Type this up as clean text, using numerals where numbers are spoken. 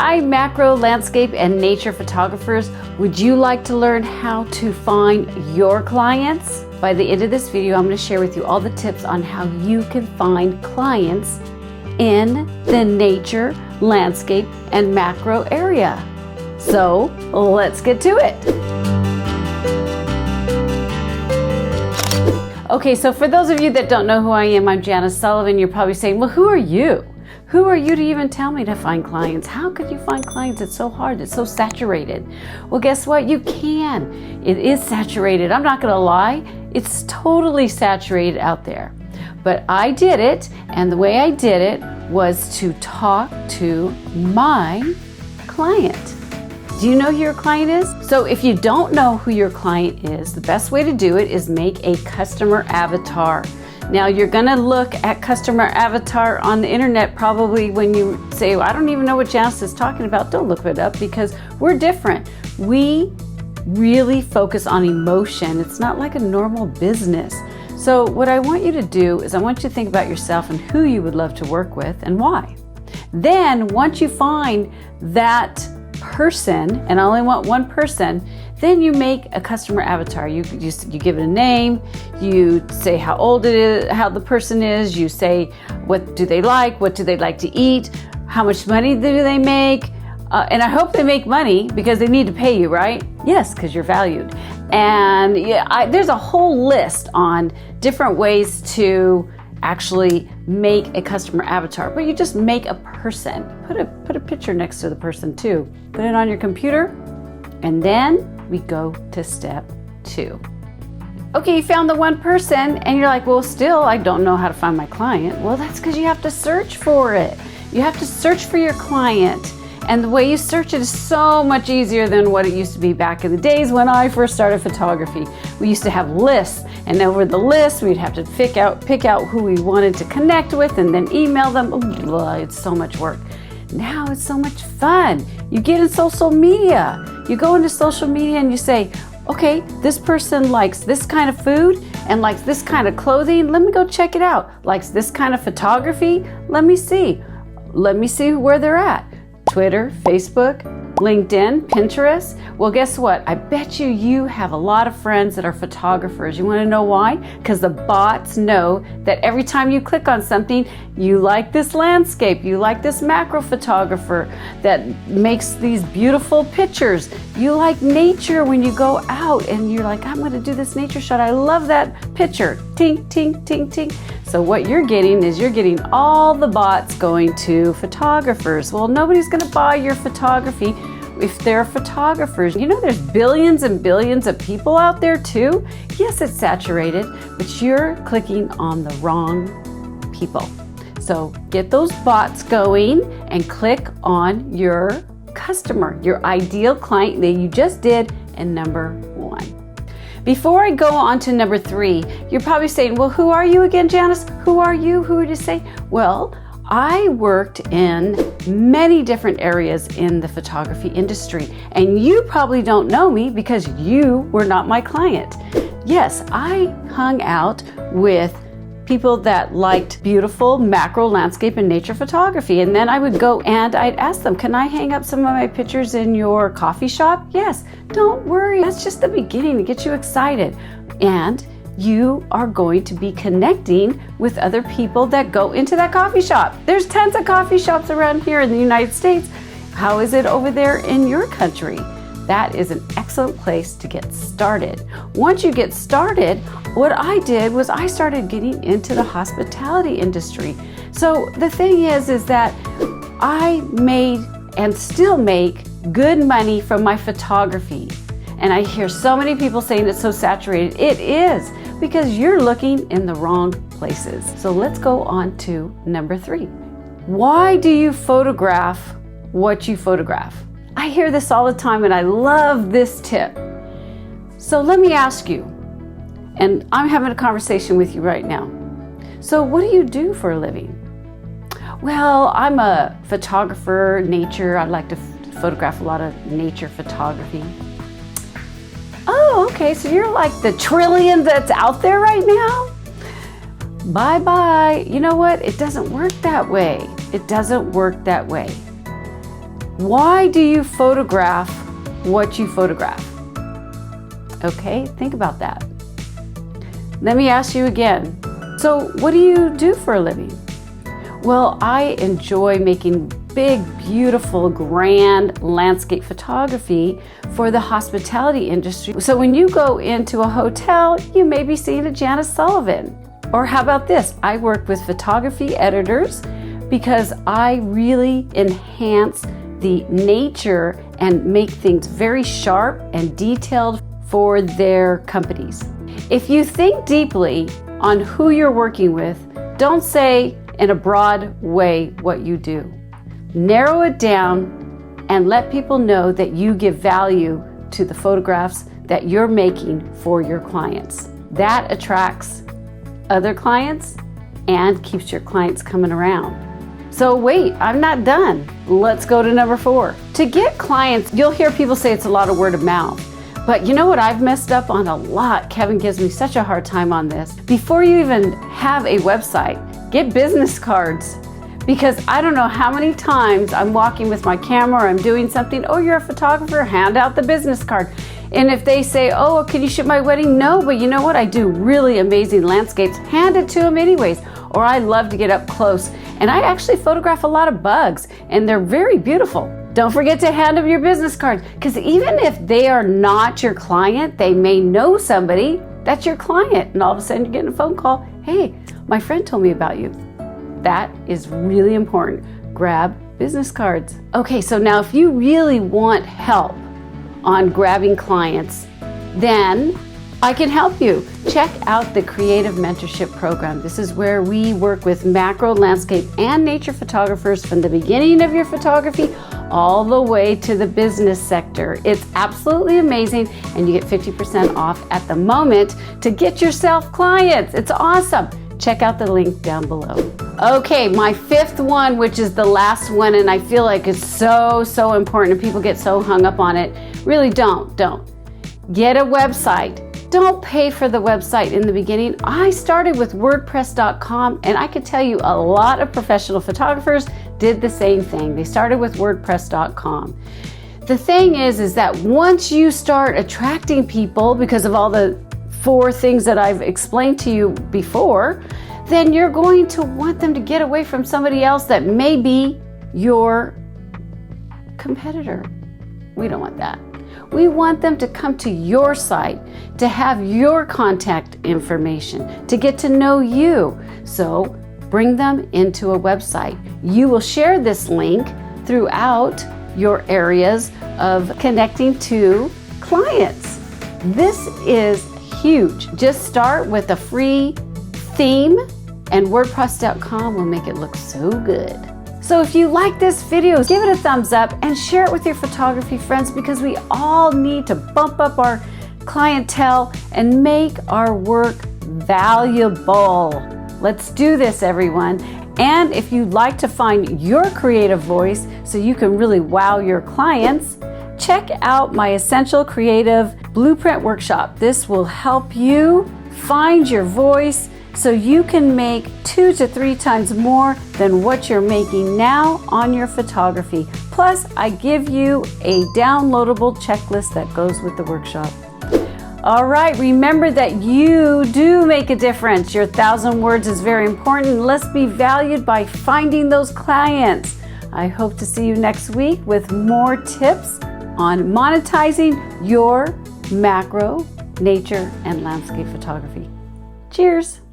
Hi, macro, landscape, and nature photographers. Would you like to learn how to find your clients? By the end of this video, I'm going to share with you all the tips on how you can find clients in the nature, landscape, and macro area. So let's get to it. Okay, so for those of you that don't know who I am, I'm Janice Sullivan. You're probably saying, well, who are you? Who are you to even tell me to find clients? How could you find clients? It's so hard. It's so saturated. Well, guess what? You can. It is saturated. I'm not going to lie. It's totally saturated out there. But I did it, and the way I did it was to talk to my client. Do you know who your client is? So if you don't know who your client is, the best way to do it is make a customer avatar. Now you're gonna look at customer avatar on the internet probably when you say, well, I don't even know what Janice is talking about. Don't look it up because we're different. We really focus on emotion. It's not like a normal business. So what I want you to do is I want you to think about yourself and who you would love to work with and why. Then once you find that person, and I only want one person, then you make a customer avatar. You give it a name, you say how old it is, how the person is, you say what do they like to eat, how much money do they make, and I hope they make money because they need to pay you, right? Yes, because you're valued. And there's a whole list on different ways to actually make a customer avatar, but you just make a person. Put a picture next to the person too. Put it on your computer, and then we go to step 2. Okay, you found the one person, and you're like, well, still, I don't know how to find my client. Well, that's because you have to search for it. You have to search for your client. And the way you search it is so much easier than what it used to be back in the days when I first started photography. We used to have lists, and over the list, we'd have to pick out who we wanted to connect with and then email them. Oh, it's so much work. Now it's so much fun. You get in social media. You go into social media and you say, okay, this person likes this kind of food and likes this kind of clothing. Let me go check it out. Likes this kind of photography. Let me see. Let me see where they're at. Twitter, Facebook, LinkedIn, Pinterest. Well, guess what? I bet you have a lot of friends that are photographers. You want to know why? Because the bots know that every time you click on something, you like this landscape, you like this macro photographer that makes these beautiful pictures. You like nature when you go out and you're like, I'm going to do this nature shot. I love that picture. Tink, tink, tink, tink. So what you're getting is you're getting all the bots going to photographers. Well, nobody's going to buy your photography if they're photographers. You know, there's billions and billions of people out there too. Yes, it's saturated, but you're clicking on the wrong people. So get those bots going and click on your customer, your ideal client that you just did in number 1. Before I go on to number 3, you're probably saying, well, who are you again, Janice? Who are you? Who would you say? Well, I worked in many different areas in the photography industry, and you probably don't know me because you were not my client. Yes, I hung out with people that liked beautiful macro, landscape, and nature photography. And then I would go and I'd ask them, can I hang up some of my pictures in your coffee shop? Yes, don't worry. That's just the beginning to get you excited. And you are going to be connecting with other people that go into that coffee shop. There's tons of coffee shops around here in the United States. How is it over there in your country? That is an excellent place to get started. Once you get started, what I did was I started getting into the hospitality industry. So the thing is that I made and still make good money from my photography. And I hear so many people saying it's so saturated. It is, because you're looking in the wrong places. So let's go on to number 3. Why do you photograph what you photograph? I hear this all the time and I love this tip. So let me ask you, and I'm having a conversation with you right now. So what do you do for a living? Well, I'm a photographer, nature. I like to photograph a lot of nature photography. Oh, okay, so you're like the trillion that's out there right now? Bye-bye. You know what? It doesn't work that way. It doesn't work that way. Why do you photograph what you photograph? Okay, think about that. Let me ask you again. So what do you do for a living? Well, I enjoy making big, beautiful, grand landscape photography for the hospitality industry. So when you go into a hotel, you may be seeing a Janice Sullivan. Or how about this? I work with photography editors because I really enhance the nature and make things very sharp and detailed for their companies. If you think deeply on who you're working with, don't say in a broad way what you do. Narrow it down and let people know that you give value to the photographs that you're making for your clients. That attracts other clients and keeps your clients coming around. So wait, I'm not done. Let's go to number 4. To get clients, you'll hear people say it's a lot of word of mouth. But you know what I've messed up on a lot? Kevin gives me such a hard time on this. Before you even have a website, get business cards. Because I don't know how many times I'm walking with my camera or I'm doing something, oh, you're a photographer, hand out the business card. And if they say, oh, can you shoot my wedding? No, but you know what? I do really amazing landscapes. Hand it to them anyways. Or I love to get up close. And I actually photograph a lot of bugs and they're very beautiful. Don't forget to hand them your business cards, because even if they are not your client, they may know somebody that's your client. And all of a sudden you're getting a phone call. Hey, my friend told me about you. That is really important. Grab business cards. Okay, so now if you really want help on grabbing clients, then I can help you. Check out the Creative Mentorship Program. This is where we work with macro, landscape, and nature photographers from the beginning of your photography all the way to the business sector. It's absolutely amazing, and you get 50% off at the moment to get yourself clients. It's awesome. Check out the link down below. Okay, my 5th one, which is the last one, and I feel like it's so important and people get so hung up on it. Really don't. Get a website. Don't pay for the website in the beginning. I started with WordPress.com, and I can tell you a lot of professional photographers did the same thing. They started with WordPress.com. The thing is that once you start attracting people because of all the 4 things that I've explained to you before, then you're going to want them to get away from somebody else that may be your competitor. We don't want that. We want them to come to your site, to have your contact information, to get to know you. So bring them into a website. You will share this link throughout your areas of connecting to clients. This is huge. Just start with a free theme and WordPress.com will make it look so good. So if you like this video, give it a thumbs up and share it with your photography friends, because we all need to bump up our clientele and make our work valuable. Let's do this, everyone. And if you'd like to find your creative voice so you can really wow your clients, check out my Essential Creative Blueprint Workshop. This will help you find your voice so you can make 2 to 3 times more than what you're making now on your photography. Plus, I give you a downloadable checklist that goes with the workshop. All right, remember that you do make a difference. Your 1,000 words is very important. Let's be valued by finding those clients. I hope to see you next week with more tips on monetizing your macro, nature, and landscape photography. Cheers.